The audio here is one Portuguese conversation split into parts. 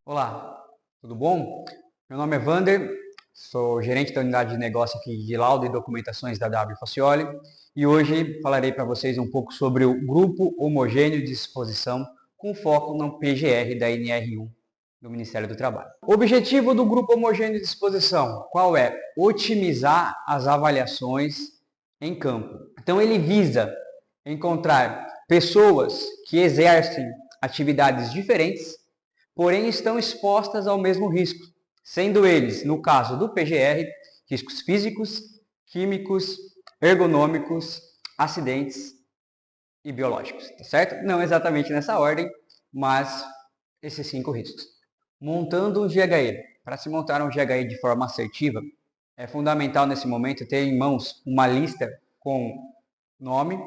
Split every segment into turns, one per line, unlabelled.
Olá, tudo bom? Meu nome é Vander, sou gerente da unidade de negócio aqui de laudo e documentações da W Facioli e hoje falarei para vocês um pouco sobre o grupo homogêneo de exposição com foco no PGR da NR1 do Ministério do Trabalho. O objetivo do grupo homogêneo de exposição, qual é? Otimizar as avaliações em campo. Então ele visa encontrar pessoas que exercem atividades diferentes, porém estão expostas ao mesmo risco, sendo eles, no caso do PGR, riscos físicos, químicos, ergonômicos, acidentes e biológicos, tá certo? Não exatamente nessa ordem, mas esses 5 riscos. Montando um GHE. Para se montar um GHE de forma assertiva, é fundamental nesse momento ter em mãos uma lista com nome,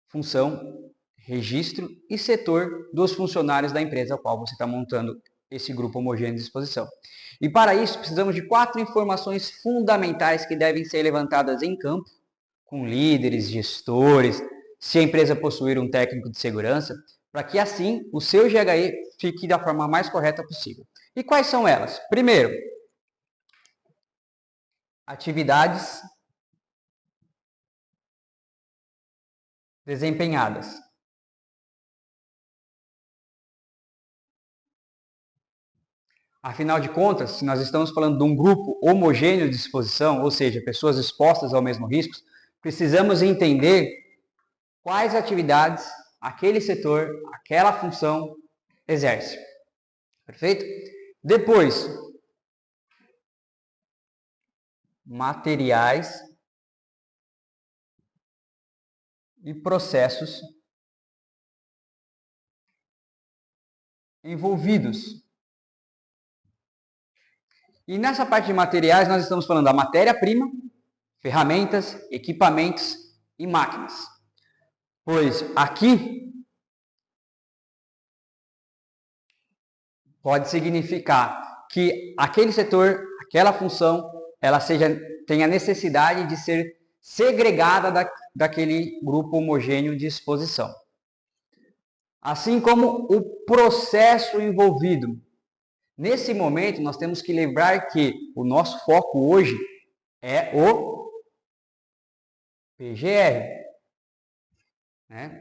função, registro e setor dos funcionários da empresa ao qual você está montando esse grupo homogêneo de exposição. E para isso precisamos de 4 informações fundamentais que devem ser levantadas em campo, com líderes, gestores, se a empresa possuir um técnico de segurança, para que assim o seu GHE fique da forma mais correta possível. E quais são elas? Primeiro, atividades desempenhadas. Afinal de contas, se nós estamos falando de um grupo homogêneo de exposição, ou seja, pessoas expostas ao mesmo risco, precisamos entender quais atividades aquele setor, aquela função exerce. Perfeito? Depois, materiais e processos envolvidos. E nessa parte de materiais, nós estamos falando da matéria-prima, ferramentas, equipamentos e máquinas. Pois aqui pode significar que aquele setor, aquela função, ela tenha necessidade de ser segregada daquele grupo homogêneo de exposição. Assim como o processo envolvido. Nesse momento, nós temos que lembrar que o nosso foco hoje é o PGR.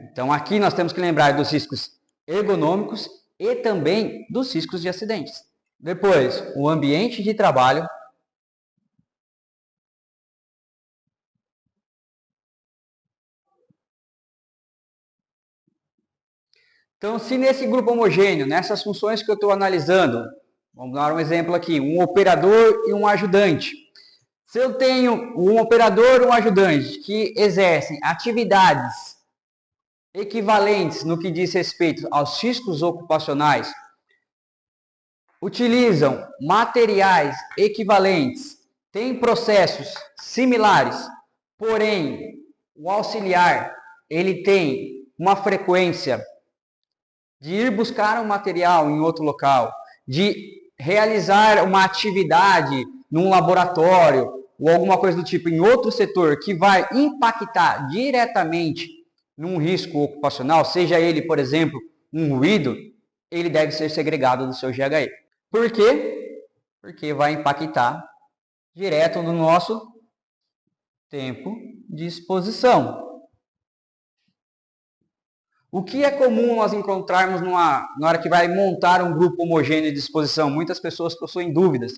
Então, aqui nós temos que lembrar dos riscos ergonômicos e também dos riscos de acidentes. Depois, o ambiente de trabalho. Então, se nesse grupo homogêneo, nessas funções que eu estou analisando, vamos dar um exemplo aqui, um operador e um ajudante. Se eu tenho um operador e um ajudante que exercem atividades equivalentes no que diz respeito aos riscos ocupacionais, utilizam materiais equivalentes, têm processos similares, porém, o auxiliar ele tem uma frequência de ir buscar um material em outro local, de realizar uma atividade num laboratório ou alguma coisa do tipo em outro setor que vai impactar diretamente num risco ocupacional, seja ele, por exemplo, um ruído, ele deve ser segregado do seu GHE. Por quê? Porque vai impactar direto no nosso tempo de exposição. O que é comum nós encontrarmos na hora que vai montar um grupo homogêneo de exposição? Muitas pessoas possuem dúvidas.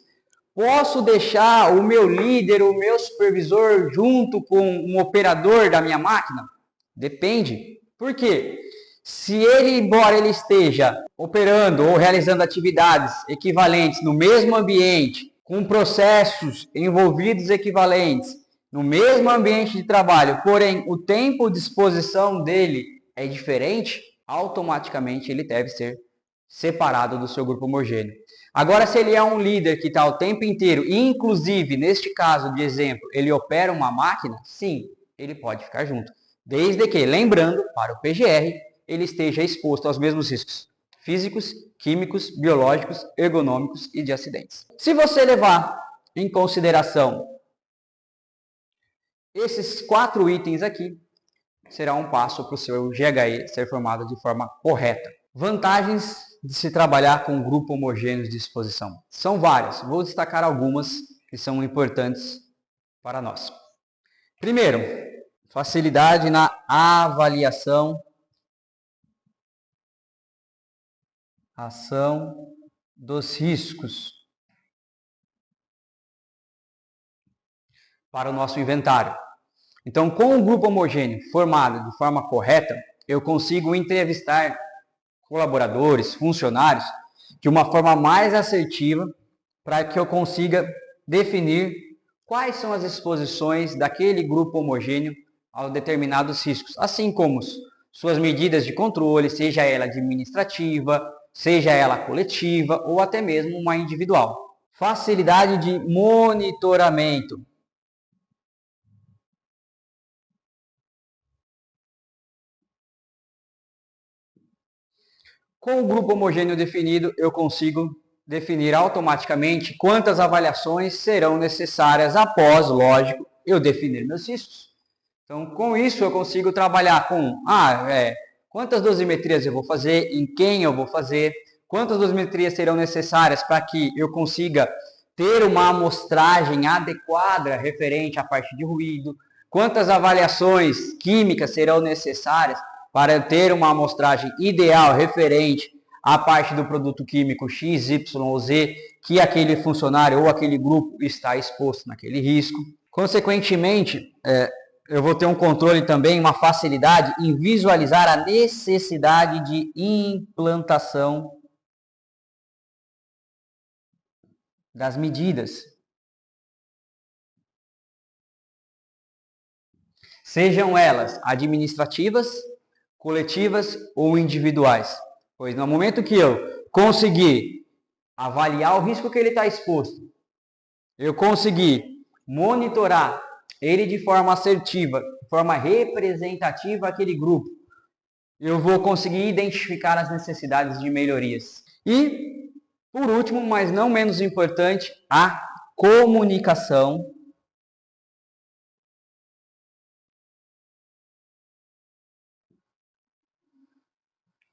Posso deixar o meu líder, o meu supervisor, junto com um operador da minha máquina? Depende. Por quê? Se ele, embora ele esteja operando ou realizando atividades equivalentes no mesmo ambiente, com processos envolvidos equivalentes, no mesmo ambiente de trabalho, porém o tempo de exposição dele é diferente, automaticamente ele deve ser separado do seu grupo homogêneo. Agora, se ele é um líder que está o tempo inteiro, e inclusive, neste caso de exemplo, ele opera uma máquina, sim, ele pode ficar junto. Desde que, lembrando, para o PGR, ele esteja exposto aos mesmos riscos físicos, químicos, biológicos, ergonômicos e de acidentes. Se você levar em consideração esses 4 itens aqui, será um passo para o seu GHE ser formado de forma correta. Vantagens de se trabalhar com um grupo homogêneo de exposição. São várias, vou destacar algumas que são importantes para nós. Primeiro, facilidade na avaliação, ação dos riscos para o nosso inventário. Então, com um grupo homogêneo formado de forma correta, eu consigo entrevistar colaboradores, funcionários, de uma forma mais assertiva, para que eu consiga definir quais são as exposições daquele grupo homogêneo a determinados riscos, assim como suas medidas de controle, seja ela administrativa, seja ela coletiva ou até mesmo uma individual. Facilidade de monitoramento. Com o grupo homogêneo definido, eu consigo definir automaticamente quantas avaliações serão necessárias após, lógico, eu definir meus riscos. Então, com isso, eu consigo trabalhar com quantas dosimetrias eu vou fazer, em quem eu vou fazer, quantas dosimetrias serão necessárias para que eu consiga ter uma amostragem adequada referente à parte de ruído, quantas avaliações químicas serão necessárias para ter uma amostragem ideal referente à parte do produto químico X, Y ou Z, que aquele funcionário ou aquele grupo está exposto naquele risco. Consequentemente, eu vou ter um controle também, uma facilidade em visualizar a necessidade de implantação das medidas. Sejam elas administrativas, coletivas ou individuais. Pois no momento que eu conseguir avaliar o risco que ele está exposto, eu conseguir monitorar ele de forma assertiva, de forma representativa aquele grupo, eu vou conseguir identificar as necessidades de melhorias. E, por último, mas não menos importante, a comunicação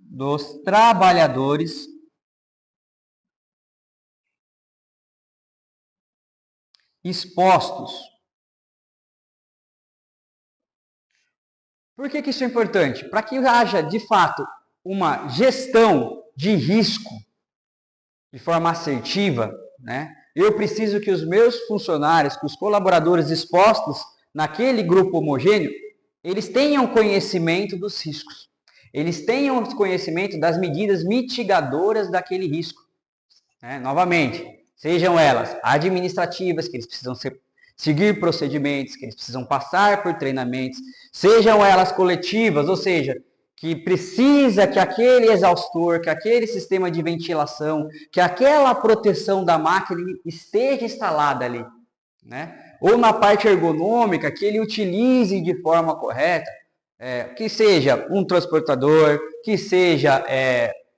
dos trabalhadores expostos. Por que isso é importante? Para que haja, de fato, uma gestão de risco de forma assertiva, né? Eu preciso que os meus funcionários, que os colaboradores expostos naquele grupo homogêneo, eles tenham conhecimento dos riscos. Eles tenham conhecimento das medidas mitigadoras daquele risco. Novamente, sejam elas administrativas, que eles precisam seguir procedimentos, que eles precisam passar por treinamentos, sejam elas coletivas, ou seja, que precisa que aquele exaustor, que aquele sistema de ventilação, que aquela proteção da máquina esteja instalada ali, né? Ou na parte ergonômica, que ele utilize de forma correta, que seja um transportador, que seja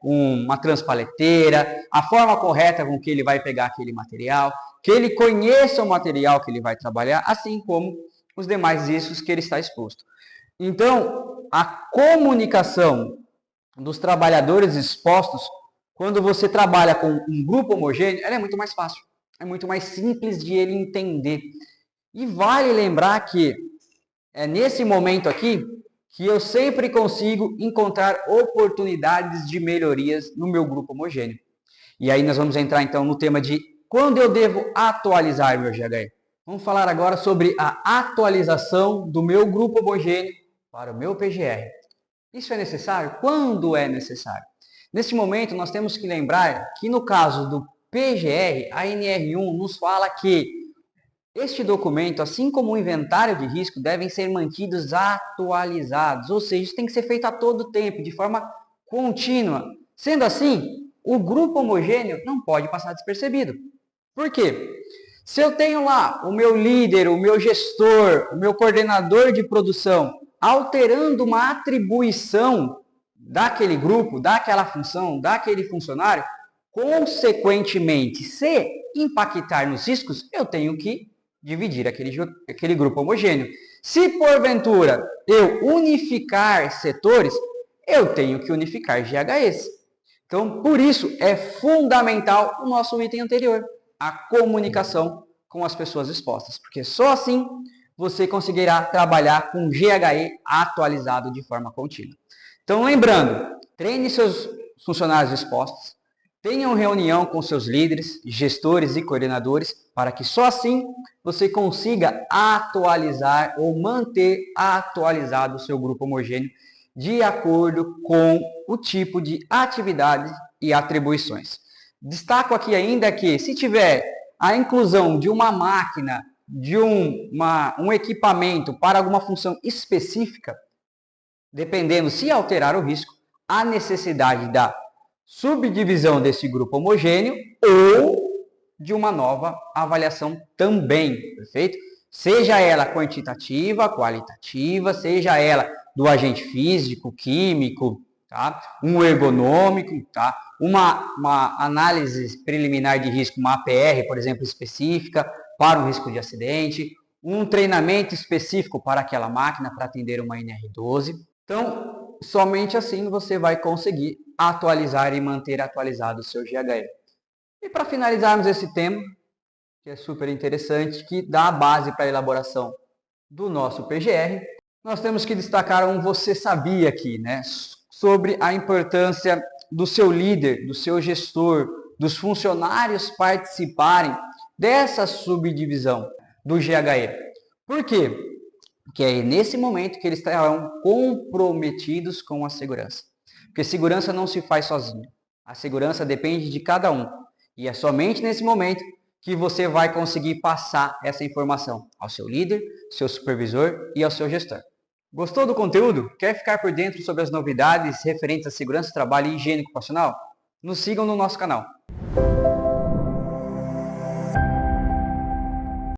uma transpaleteira, a forma correta com que ele vai pegar aquele material, que ele conheça o material que ele vai trabalhar, assim como os demais riscos que ele está exposto. Então, a comunicação dos trabalhadores expostos, quando você trabalha com um grupo homogêneo, ela é muito mais fácil, é muito mais simples de ele entender. E vale lembrar que é nesse momento aqui que eu sempre consigo encontrar oportunidades de melhorias no meu grupo homogêneo. E aí nós vamos entrar então no tema de quando eu devo atualizar meu GHE. Vamos falar agora sobre a atualização do meu grupo homogêneo para o meu PGR. Isso é necessário? Quando é necessário? Nesse momento nós temos que lembrar que no caso do PGR, a NR1 nos fala que este documento, assim como o inventário de risco, devem ser mantidos atualizados, ou seja, isso tem que ser feito a todo tempo, de forma contínua. Sendo assim, o grupo homogêneo não pode passar despercebido. Por quê? Se eu tenho lá o meu líder, o meu gestor, o meu coordenador de produção, alterando uma atribuição daquele grupo, daquela função, daquele funcionário, consequentemente, se impactar nos riscos, eu tenho que dividir aquele grupo homogêneo. Se porventura eu unificar setores, eu tenho que unificar GHEs. Então, por isso é fundamental o nosso item anterior, a comunicação com as pessoas expostas, porque só assim você conseguirá trabalhar com GHE atualizado de forma contínua. Então, lembrando, treine seus funcionários expostos, tenham reunião com seus líderes, gestores e coordenadores, para que só assim você consiga atualizar ou manter atualizado o seu grupo homogêneo de acordo com o tipo de atividade e atribuições. Destaco aqui ainda que, se tiver a inclusão de uma máquina, de um equipamento para alguma função específica, dependendo se alterar o risco, a necessidade da subdivisão desse grupo homogêneo ou de uma nova avaliação também, perfeito? Seja ela quantitativa, qualitativa, seja ela do agente físico, químico, tá? Um ergonômico, tá? Uma análise preliminar de risco, uma APR, por exemplo, específica para um risco de acidente, um treinamento específico para aquela máquina para atender uma NR12. Então, somente assim você vai conseguir atualizar e manter atualizado o seu GHE. E para finalizarmos esse tema, que é super interessante, que dá a base para a elaboração do nosso PGR, nós temos que destacar um você sabia aqui, né? Sobre a importância do seu líder, do seu gestor, dos funcionários participarem dessa subdivisão do GHE. Por quê? Porque é nesse momento que eles estarão comprometidos com a segurança. Porque segurança não se faz sozinho. A segurança depende de cada um. E é somente nesse momento que você vai conseguir passar essa informação ao seu líder, seu supervisor e ao seu gestor. Gostou do conteúdo? Quer ficar por dentro sobre as novidades referentes à segurança do trabalho e higiene ocupacional? Nos sigam no nosso canal.